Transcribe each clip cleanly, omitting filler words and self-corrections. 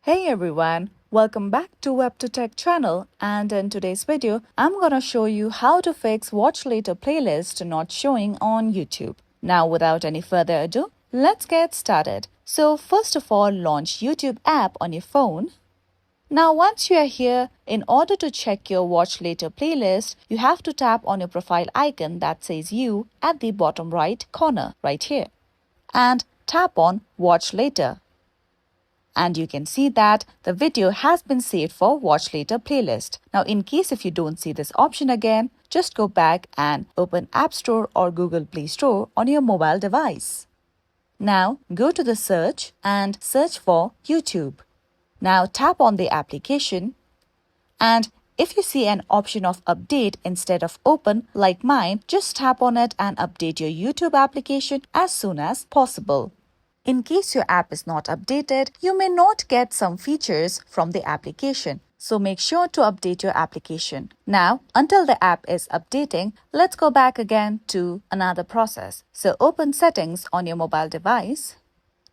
Hey everyone, welcome back to WebToTech channel, and in today's video, I'm gonna show you how to fix watch later playlist not showing on YouTube. Now without any further ado, let's get started. So first of all, launch YouTube app on your phone. Now once you are here, in order to check your watch later playlist, you have to tap on your profile icon that says you at the bottom right corner right here and tap on watch later. And you can see that the video has been saved for watch later playlist. Now in case if you don't see this option again, just go back and open App Store or Google Play Store on your mobile device. Now go to the search and search for YouTube. Now tap on the application, and if you see an option of update instead of open like mine, just tap on it and update your YouTube application as soon as possible. In case your app is not updated, you may not get some features from the application. So make sure to update your application. Now, until the app is updating, let's go back again to another process. So open settings on your mobile device.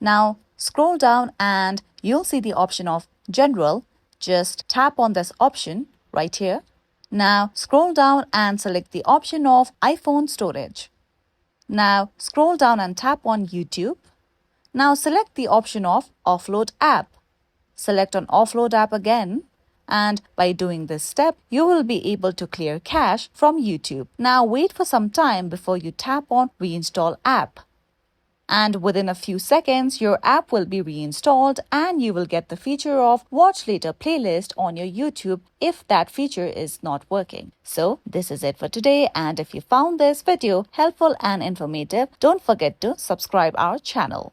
Now scroll down and you'll see the option of General. Just tap on this option right here. Now scroll down and select the option of iPhone storage. Now scroll down and tap on YouTube. Now select the option of Offload app. Select on Offload app again, and by doing this step, you will be able to clear cache from YouTube. Now wait for some time before you tap on Reinstall app. And within a few seconds, your app will be reinstalled and you will get the feature of Watch Later playlist on your YouTube if that feature is not working. So this is it for today, and if you found this video helpful and informative, don't forget to subscribe our channel.